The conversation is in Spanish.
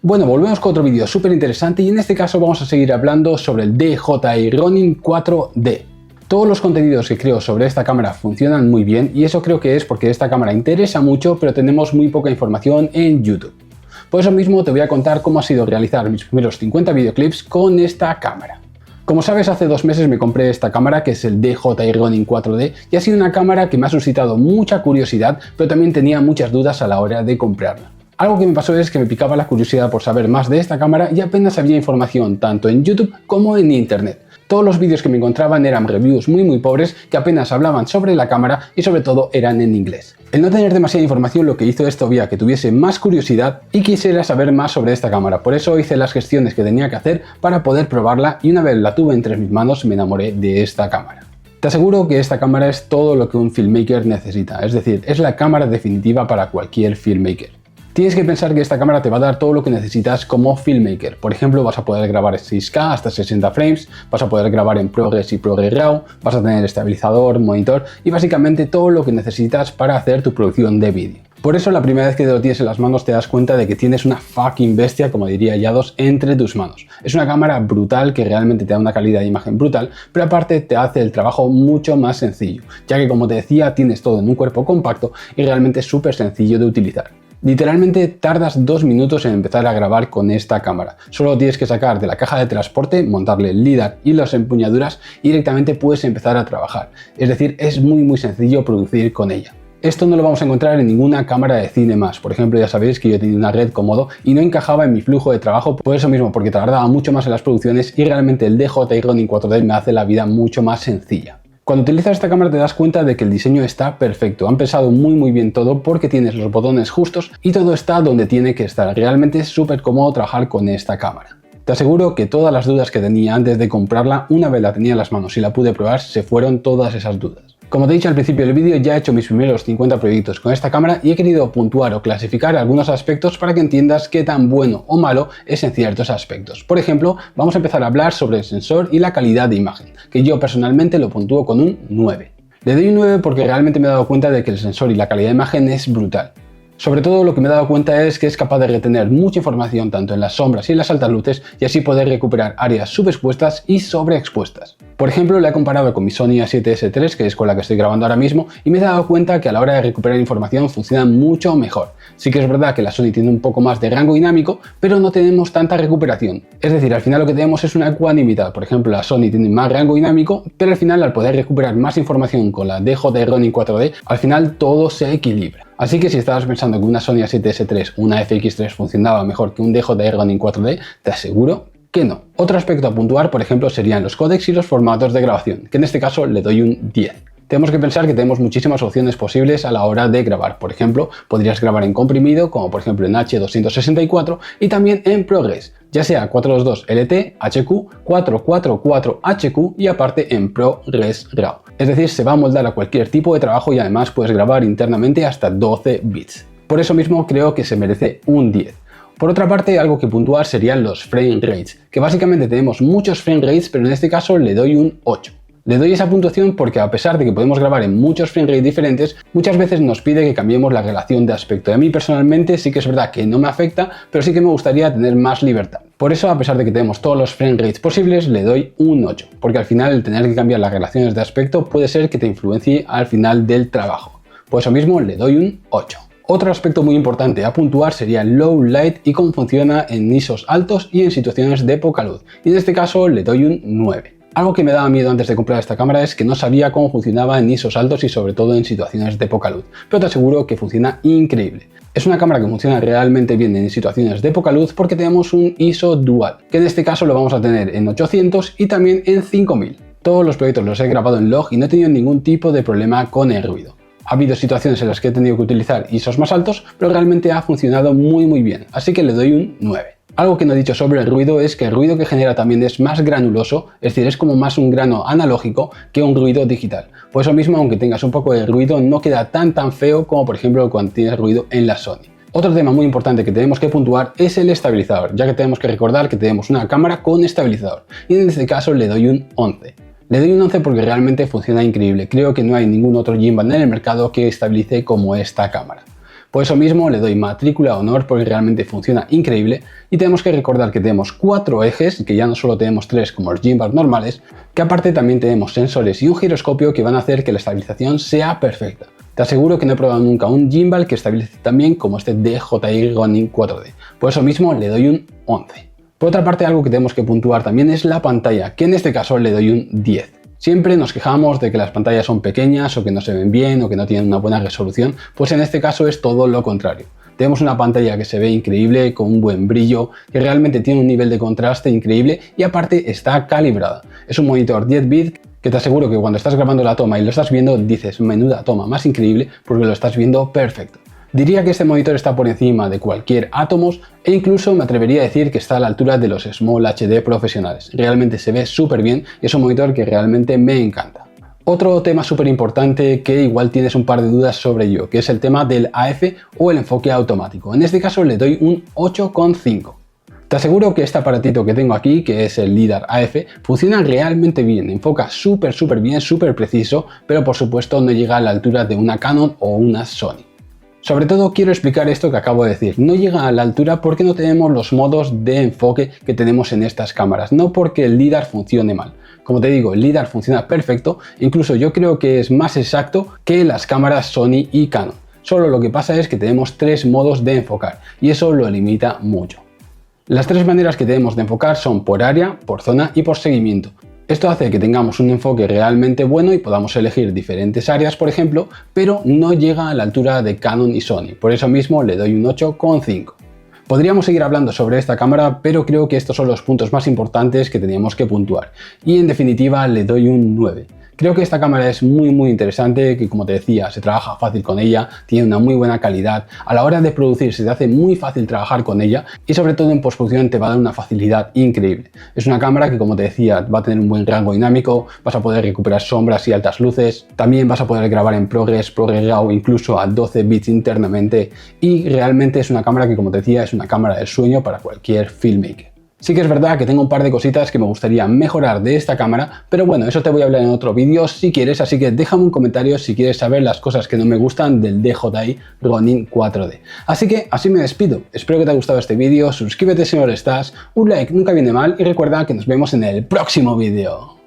Bueno, volvemos con otro vídeo súper interesante y en este caso vamos a seguir hablando sobre el DJI Ronin 4D. Todos los contenidos que creo sobre esta cámara funcionan muy bien y eso creo que es porque esta cámara interesa mucho, pero tenemos muy poca información en YouTube. Por eso mismo te voy a contar cómo ha sido realizar mis primeros 50 videoclips con esta cámara. Como sabes, hace 2 meses me compré esta cámara, que es el DJI Ronin 4D, y ha sido una cámara que me ha suscitado mucha curiosidad, pero también tenía muchas dudas a la hora de comprarla. Algo que me pasó es que me picaba la curiosidad por saber más de esta cámara y apenas había información tanto en YouTube como en Internet. Todos los vídeos que me encontraban eran reviews muy pobres que apenas hablaban sobre la cámara y sobre todo eran en inglés. El no tener demasiada información lo que hizo es todavía que tuviese más curiosidad y quisiera saber más sobre esta cámara. Por eso hice las gestiones que tenía que hacer para poder probarla y una vez la tuve entre mis manos me enamoré de esta cámara. Te aseguro que esta cámara es todo lo que un filmmaker necesita, es decir, es la cámara definitiva para cualquier filmmaker. Tienes que pensar que esta cámara te va a dar todo lo que necesitas como filmmaker. Por ejemplo, vas a poder grabar en 6K hasta 60 frames, vas a poder grabar en ProRes y ProRes RAW, vas a tener estabilizador, monitor y básicamente todo lo que necesitas para hacer tu producción de vídeo. Por eso la primera vez que te lo tienes en las manos te das cuenta de que tienes una fucking bestia, como diría Yados, entre tus manos. Es una cámara brutal que realmente te da una calidad de imagen brutal, pero aparte te hace el trabajo mucho más sencillo, ya que como te decía tienes todo en un cuerpo compacto y realmente es súper sencillo de utilizar. Literalmente tardas 2 minutos en empezar a grabar con esta cámara. Solo tienes que sacar de la caja de transporte, montarle el LiDAR y las empuñaduras y directamente puedes empezar a trabajar. Es decir, es muy sencillo producir con ella. Esto no lo vamos a encontrar en ninguna cámara de cine más. Por ejemplo, ya sabéis que yo tenía una Red Komodo y no encajaba en mi flujo de trabajo por eso mismo, porque tardaba mucho más en las producciones y realmente el DJI Ronin 4D me hace la vida mucho más sencilla. Cuando utilizas esta cámara te das cuenta de que el diseño está perfecto, han pensado muy bien todo porque tienes los botones justos y todo está donde tiene que estar. Realmente es súper cómodo trabajar con esta cámara. Te aseguro que todas las dudas que tenía antes de comprarla, una vez la tenía en las manos y la pude probar, se fueron todas esas dudas. Como te he dicho al principio del vídeo, ya he hecho mis primeros 50 proyectos con esta cámara y he querido puntuar o clasificar algunos aspectos para que entiendas qué tan bueno o malo es en ciertos aspectos. Por ejemplo, vamos a empezar a hablar sobre el sensor y la calidad de imagen, que yo personalmente lo puntúo con un 9. Le doy un 9 porque realmente me he dado cuenta de que el sensor y la calidad de imagen es brutal. Sobre todo lo que me he dado cuenta es que es capaz de retener mucha información tanto en las sombras y en las altas luces y así poder recuperar áreas subexpuestas y sobreexpuestas. Por ejemplo, la he comparado con mi Sony A7S III, que es con la que estoy grabando ahora mismo, y me he dado cuenta que a la hora de recuperar información funciona mucho mejor. Sí que es verdad que la Sony tiene un poco más de rango dinámico, pero no tenemos tanta recuperación. Es decir, al final lo que tenemos es una ecuanimidad. Por ejemplo, la Sony tiene más rango dinámico, pero al final al poder recuperar más información con la DJI Ronin 4D, al final todo se equilibra. Así que si estabas pensando que una Sony A7S III o una FX3 funcionaba mejor que un DJI Ronin 4D, te aseguro que no. Otro aspecto a puntuar, por ejemplo, serían los códecs y los formatos de grabación, que en este caso le doy un 10. Tenemos que pensar que tenemos muchísimas opciones posibles a la hora de grabar. Por ejemplo, podrías grabar en comprimido, como por ejemplo en H264 y también en ProRes, ya sea 422 LT, HQ, 444 HQ y aparte en ProRes RAW. Es decir, se va a moldar a cualquier tipo de trabajo y además puedes grabar internamente hasta 12 bits. Por eso mismo creo que se merece un 10. Por otra parte, algo que puntuar serían los frame rates, que básicamente tenemos muchos frame rates, pero en este caso le doy un 8. Le doy esa puntuación porque a pesar de que podemos grabar en muchos frame rates diferentes, muchas veces nos pide que cambiemos la relación de aspecto. A mí personalmente sí que es verdad que no me afecta, pero sí que me gustaría tener más libertad. Por eso, a pesar de que tenemos todos los frame rates posibles, le doy un 8, porque al final el tener que cambiar las relaciones de aspecto puede ser que te influencie al final del trabajo. Por eso mismo le doy un 8. Otro aspecto muy importante a puntuar sería el low light y cómo funciona en ISOs altos y en situaciones de poca luz. Y en este caso le doy un 9. Algo que me daba miedo antes de comprar esta cámara es que no sabía cómo funcionaba en ISOs altos y sobre todo en situaciones de poca luz, pero te aseguro que funciona increíble. Es una cámara que funciona realmente bien en situaciones de poca luz porque tenemos un ISO dual, que en este caso lo vamos a tener en 800 y también en 5000. Todos los proyectos los he grabado en log y no he tenido ningún tipo de problema con el ruido. Ha habido situaciones en las que he tenido que utilizar ISOs más altos, pero realmente ha funcionado muy bien, así que le doy un 9. Algo que no he dicho sobre el ruido es que el ruido que genera también es más granuloso, es decir, es como más un grano analógico que un ruido digital. Por eso mismo, aunque tengas un poco de ruido, no queda tan feo como por ejemplo cuando tienes ruido en la Sony. Otro tema muy importante que tenemos que puntuar es el estabilizador, ya que tenemos que recordar que tenemos una cámara con estabilizador, y en este caso le doy un 11. Le doy un 11 porque realmente funciona increíble. Creo que no hay ningún otro gimbal en el mercado que estabilice como esta cámara. Por eso mismo le doy matrícula de honor porque realmente funciona increíble y tenemos que recordar que tenemos 4 ejes, que ya no solo tenemos 3 como los gimbals normales, que aparte también tenemos sensores y un giroscopio que van a hacer que la estabilización sea perfecta. Te aseguro que no he probado nunca un gimbal que estabilice tan bien como este DJI Ronin 4D. Por eso mismo le doy un 11. Por otra parte, algo que tenemos que puntuar también es la pantalla, que en este caso le doy un 10. Siempre nos quejamos de que las pantallas son pequeñas o que no se ven bien o que no tienen una buena resolución, pues en este caso es todo lo contrario. Tenemos una pantalla que se ve increíble, con un buen brillo, que realmente tiene un nivel de contraste increíble y aparte está calibrada. Es un monitor 10 bits que te aseguro que cuando estás grabando la toma y lo estás viendo dices, menuda toma más increíble porque lo estás viendo perfecto. Diría que este monitor está por encima de cualquier Atomos e incluso me atrevería a decir que está a la altura de los Small HD profesionales. Realmente se ve súper bien y es un monitor que realmente me encanta. Otro tema súper importante que igual tienes un par de dudas sobre ello, que es el tema del AF o el enfoque automático. En este caso le doy un 8,5. Te aseguro que este aparatito que tengo aquí, que es el LiDAR AF, funciona realmente bien, enfoca súper bien, súper preciso, pero por supuesto no llega a la altura de una Canon o una Sony. Sobre todo quiero explicar esto que acabo de decir, no llega a la altura porque no tenemos los modos de enfoque que tenemos en estas cámaras, no porque el LiDAR funcione mal. Como te digo, el LiDAR funciona perfecto, incluso yo creo que es más exacto que las cámaras Sony y Canon. Solo lo que pasa es que tenemos 3 modos de enfocar y eso lo limita mucho. Las 3 maneras que tenemos de enfocar son por área, por zona y por seguimiento. Esto hace que tengamos un enfoque realmente bueno y podamos elegir diferentes áreas, por ejemplo, pero no llega a la altura de Canon y Sony. Por eso mismo le doy un 8,5. Podríamos seguir hablando sobre esta cámara, pero creo que estos son los puntos más importantes que teníamos que puntuar. Y en definitiva le doy un 9. Creo que esta cámara es muy interesante, que como te decía, se trabaja fácil con ella, tiene una muy buena calidad, a la hora de producir se te hace muy fácil trabajar con ella y sobre todo en postproducción te va a dar una facilidad increíble. Es una cámara que como te decía va a tener un buen rango dinámico, vas a poder recuperar sombras y altas luces, también vas a poder grabar en ProRes, RAW incluso a 12 bits internamente y realmente es una cámara que como te decía es una cámara del sueño para cualquier filmmaker. Sí que es verdad que tengo un par de cositas que me gustaría mejorar de esta cámara, pero bueno, eso te voy a hablar en otro vídeo si quieres, así que déjame un comentario si quieres saber las cosas que no me gustan del DJI Ronin 4D. Así que así me despido, espero que te haya gustado este vídeo, suscríbete si no lo estás, un like nunca viene mal y recuerda que nos vemos en el próximo vídeo.